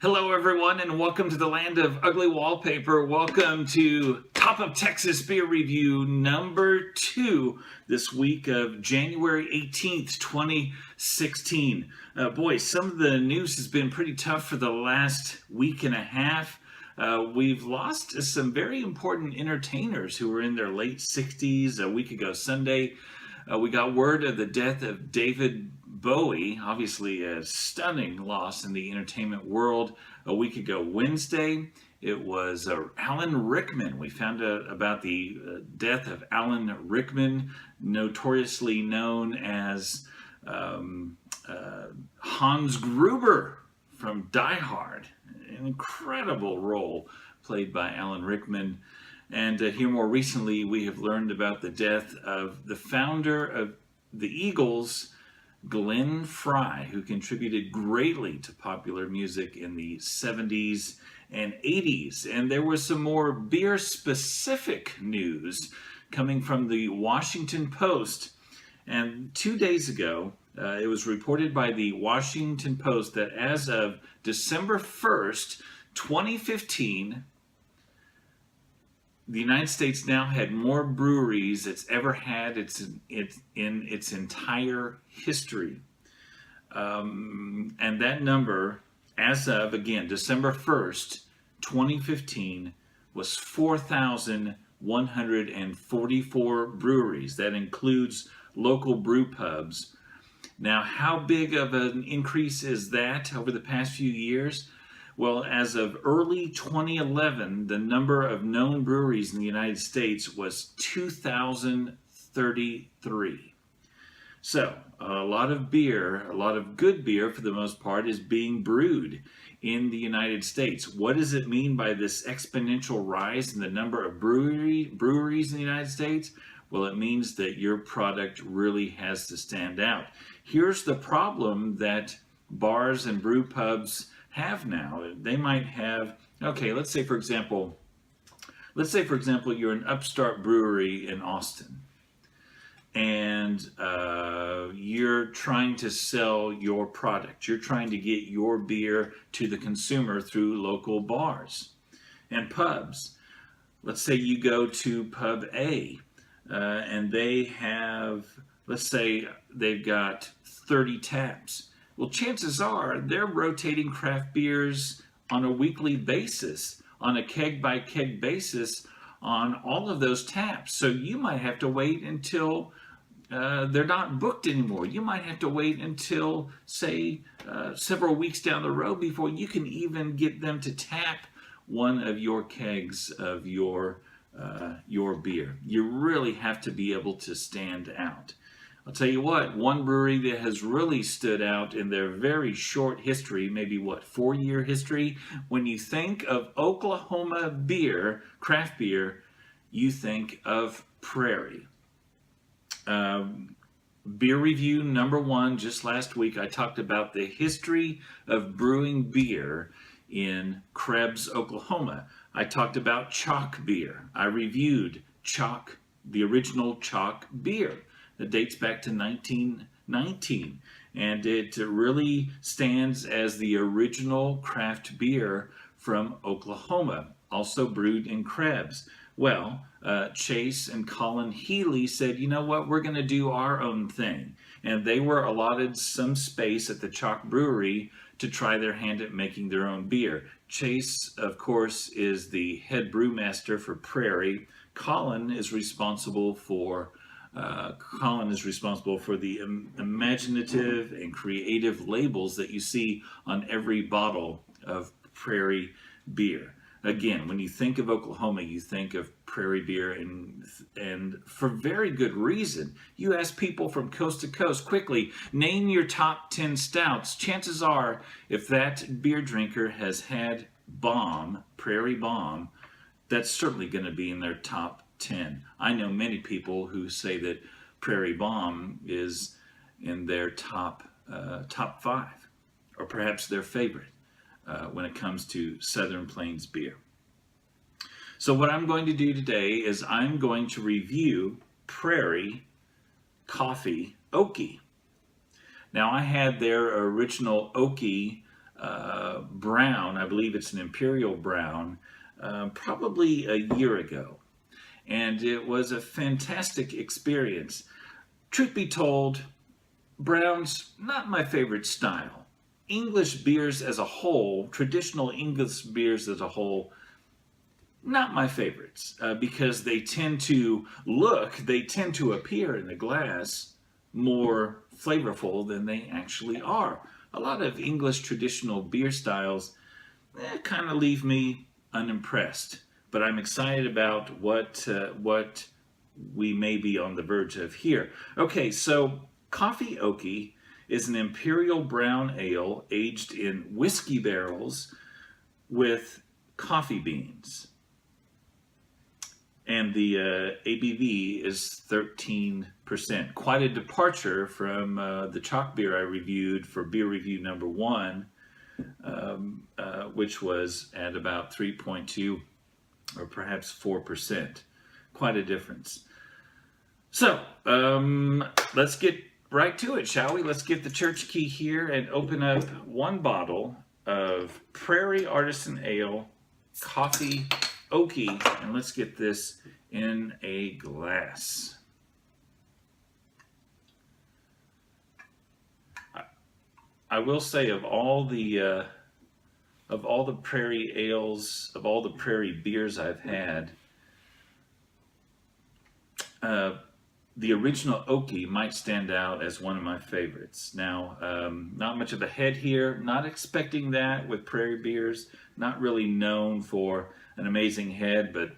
Hello, everyone, and welcome to the land of ugly wallpaper. Welcome to Top of Texas Beer Review number 2 this week of January 18th, 2016. Boy, some of the news has been pretty tough for the last week and a half. We've lost some very important entertainers who were in their late 60s a week ago Sunday. We got word of the death of David Bowie, obviously a stunning loss in the entertainment world. A week ago Wednesday, it was Alan Rickman. We found out about the death of Alan Rickman, notoriously known as Hans Gruber from Die Hard. An incredible role played by Alan Rickman. And here more recently, we have learned about the death of the founder of the Eagles, Glenn Frey, who contributed greatly to popular music in the 70s and 80s. And there was some more beer-specific news coming from the Washington Post. And 2 days ago, it was reported by the Washington Post that as of December 1st, 2015, the United States now had more breweries it's ever had in its entire history. And that number, as of, again, December 1st, 2015, was 4,144 breweries. That includes local brew pubs. Now, how big of an increase is that over the past few years? Well, as of early 2011, the number of known breweries in the United States was 2,033. So, a lot of beer, a lot of good beer for the most part, is being brewed in the United States. What does it mean by this exponential rise in the number of breweries in the United States? Well, it means that your product really has to stand out. Here's the problem that bars and brew pubs have now. They might have, okay, let's say for example you're an upstart brewery in Austin, and you're trying to sell your product. You're trying to get your beer to the consumer through local bars and pubs. Let's say you go to Pub A, and they have, let's say they've got 30 taps. Well, chances are they're rotating craft beers on a weekly basis, on a keg-by-keg basis, on all of those taps. So you might have to wait until they're not booked anymore. You might have to wait until, say, several weeks down the road before you can even get them to tap one of your kegs of your beer. You really have to be able to stand out. I'll tell you what, one brewery that has really stood out in their very short history, maybe 4-year history, when you think of Oklahoma beer, craft beer, you think of Prairie. Beer review number 1, just last week, I talked about the history of brewing beer in Krebs, Oklahoma. I talked about chalk beer. I reviewed chalk, the original chalk beer. That dates back to 1919, and it really stands as the original craft beer from Oklahoma, also brewed in Krebs. Well, Chase and Colin Healy said, you know what, we're going to do our own thing. And they were allotted some space at the Chalk Brewery to try their hand at making their own beer. Chase, of course, is the head brewmaster for Prairie. Colin is responsible for the imaginative and creative labels that you see on every bottle of Prairie beer. Again, when you think of Oklahoma, you think of Prairie beer, and for very good reason. You ask people from coast to coast, quickly, name your top 10 stouts. Chances are, if that beer drinker has had Prairie Bomb, that's certainly going to be in their top 10. I know many people who say that Prairie Bomb is in their top 5, or perhaps their favorite when it comes to Southern Plains beer. So what I'm going to do today is I'm going to review Prairie Coffee Okie. Now, I had their original Okie brown. I believe it's an Imperial brown, probably a year ago. And it was a fantastic experience. Truth be told, brown's not my favorite style. English beers as a whole, traditional English beers as a whole, not my favorites because they tend to appear in the glass more flavorful than they actually are. A lot of English traditional beer styles kind of leave me unimpressed, but I'm excited about what we may be on the verge of here. Okay, so Coffee Okie is an imperial brown ale aged in whiskey barrels with coffee beans. And the ABV is 13%. Quite a departure from the chalk beer I reviewed for beer review number 1, which was at about 3.2 or perhaps 4%. Quite a difference. So let's get right to it, shall we? Let's get the church key here and open up one bottle of Prairie Artisan Ale Coffee Okie, and let's get this in a glass. I will say of all the prairie ales, of all the prairie beers I've had, the original Okie might stand out as one of my favorites. Now, not much of a head here, not expecting that with prairie beers, not really known for an amazing head, but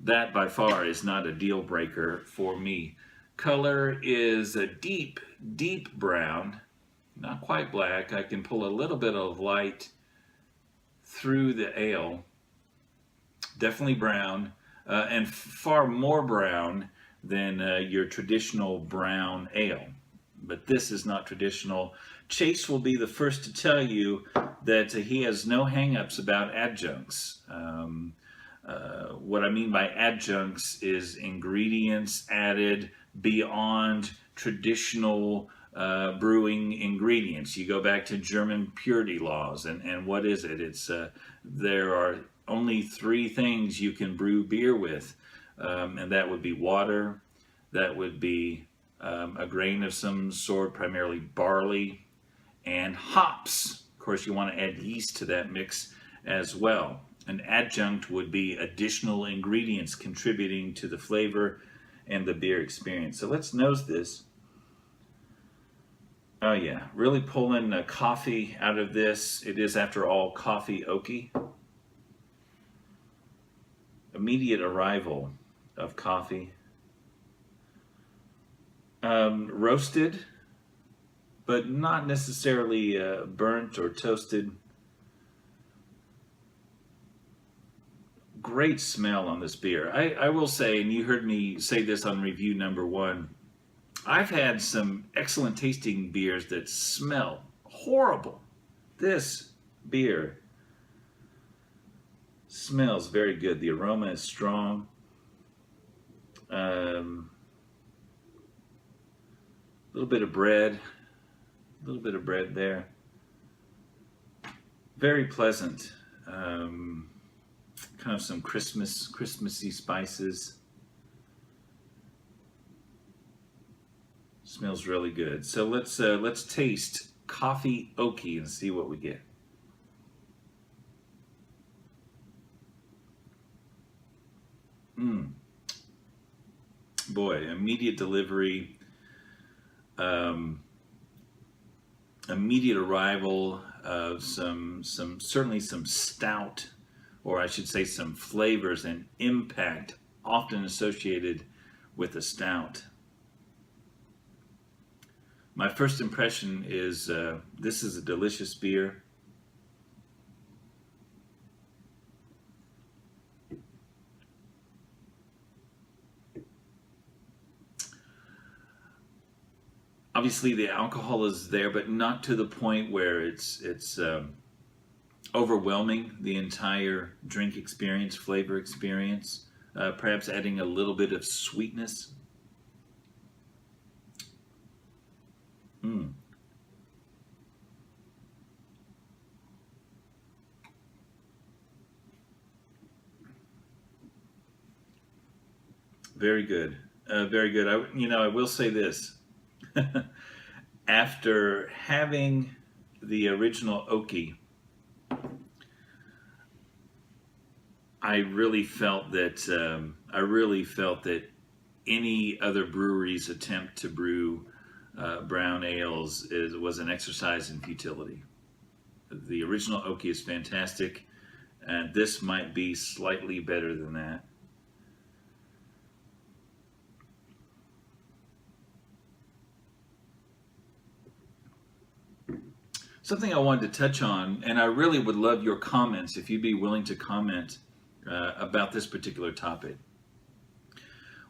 that by far is not a deal breaker for me. Color is a deep, deep brown, not quite black. I can pull a little bit of light through the ale. Definitely brown, and far more brown than your traditional brown ale. But this is not traditional. Chase will be the first to tell you that he has no hang-ups about adjuncts. What I mean by adjuncts is ingredients added beyond traditional brewing ingredients. You go back to German purity laws, and what is it? It's there are only 3 things you can brew beer with, and that would be water, that would be a grain of some sort, primarily barley, and hops. Of course, you want to add yeast to that mix as well. An adjunct would be additional ingredients contributing to the flavor and the beer experience. So let's nose this. Oh yeah, really pulling coffee out of this. It is, after all, Coffee Okie. Immediate arrival of coffee. Roasted, but not necessarily burnt or toasted. Great smell on this beer. I will say, and you heard me say this on review number 1, I've had some excellent tasting beers that smell horrible. This beer smells very good. The aroma is strong. A little bit of bread. A little bit of bread there. Very pleasant. Kind of some Christmassy spices. Smells really good. So let's taste Coffee Okie and see what we get. Boy, immediate delivery, immediate arrival of certainly some stout, or I should say some flavors and impact often associated with a stout. My first impression is this is a delicious beer. Obviously the alcohol is there, but not to the point where it's overwhelming the entire drink experience, flavor experience. Perhaps adding a little bit of sweetness. Very good. Very good. I will say this. After having the original Okie, I really felt that any other brewery's attempt to brew brown ales was an exercise in futility. The original Okie is fantastic, and this might be slightly better than that. Something I wanted to touch on, and I really would love your comments if you'd be willing to comment about this particular topic.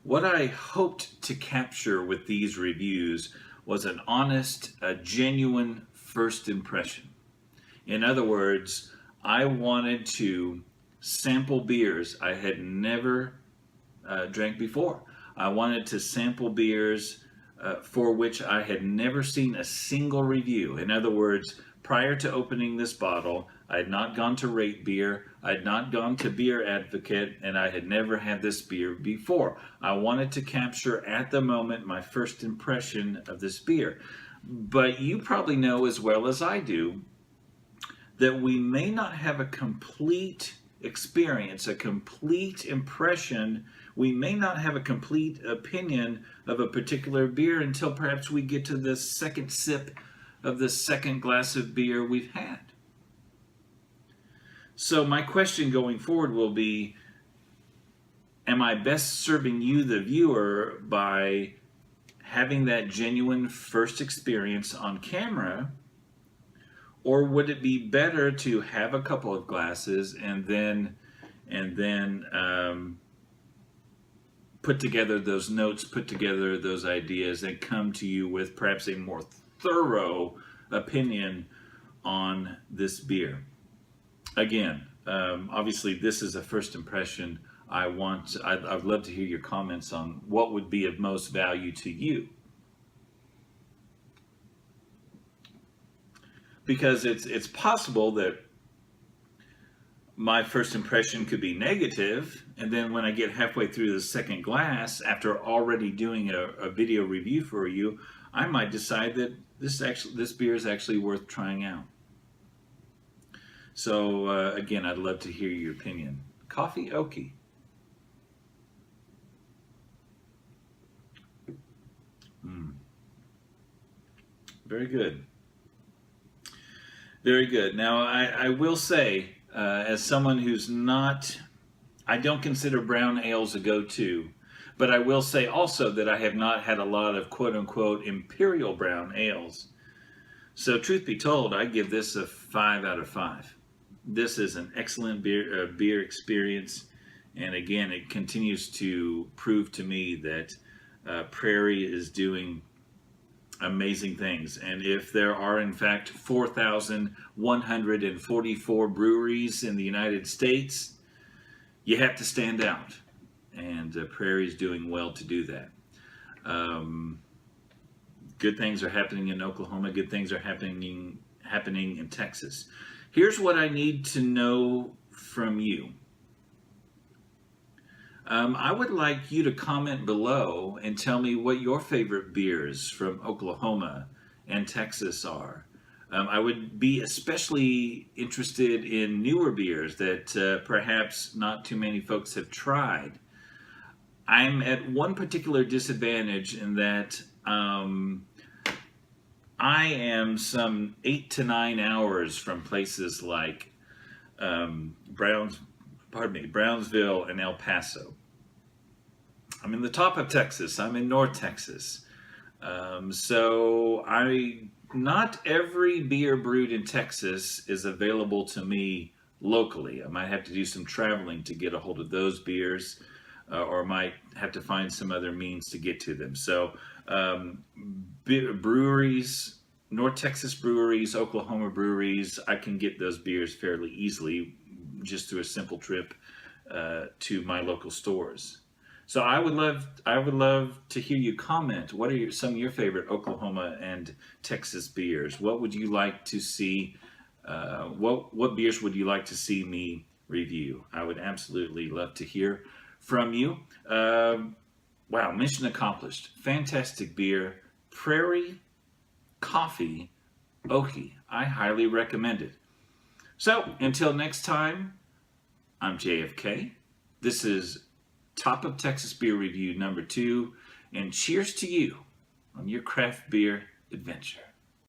What I hoped to capture with these reviews was an honest, a genuine first impression. In other words, I wanted to sample beers I had never drank before. I wanted to sample beers for which I had never seen a single review. In other words, prior to opening this bottle, I had not gone to Rate Beer, I had not gone to Beer Advocate, and I had never had this beer before. I wanted to capture at the moment my first impression of this beer. But you probably know as well as I do that we may not have a complete experience, a complete impression. We may not have a complete opinion of a particular beer until perhaps we get to the second sip of the second glass of beer we've had. So my question going forward will be, am I best serving you, the viewer, by having that genuine first experience on camera? Or would it be better to have a couple of glasses and then put together those notes, put together those ideas, and come to you with perhaps a more thorough opinion on this beer? Again, obviously this is a first impression. I'd love to hear your comments on what would be of most value to you. Because it's possible that my first impression could be negative, and then when I get halfway through the second glass, after already doing a video review for you, I might decide that this beer is actually worth trying out. So again, I'd love to hear your opinion. Coffee Okie. Very good. Very good. Now, I will say, as someone who's not, I don't consider brown ales a go-to, but I will say also that I have not had a lot of quote-unquote Imperial brown ales. So truth be told, I give this a 5 out of 5. This is an excellent beer experience, and again, it continues to prove to me that Prairie is doing amazing things. And if there are in fact 4,144 breweries in the United States, you have to stand out, and Prairie is doing well to do that. Good things are happening in Oklahoma. Good things are happening in Texas. Here's what I need to know from you. I would like you to comment below and tell me what your favorite beers from Oklahoma and Texas are. I would be especially interested in newer beers that perhaps not too many folks have tried. I'm at one particular disadvantage in that I am some 8 to 9 hours from places like Brownsville and El Paso. I'm in the top of Texas. I'm in North Texas. So not every beer brewed in Texas is available to me locally. I might have to do some traveling to get a hold of those beers, or might have to find some other means to get to them. So breweries, North Texas breweries, Oklahoma breweries, I can get those beers fairly easily just through a simple trip to my local stores. So I would love to hear you comment. What are some of your favorite Oklahoma and Texas beers? What would you like to see? What beers would you like to see me review? I would absolutely love to hear from you. Wow, mission accomplished. Fantastic beer. Prairie Coffee Okie. I highly recommend it. So, until next time, I'm JFK. This is Top of Texas Beer Review number 2, and cheers to you on your craft beer adventure.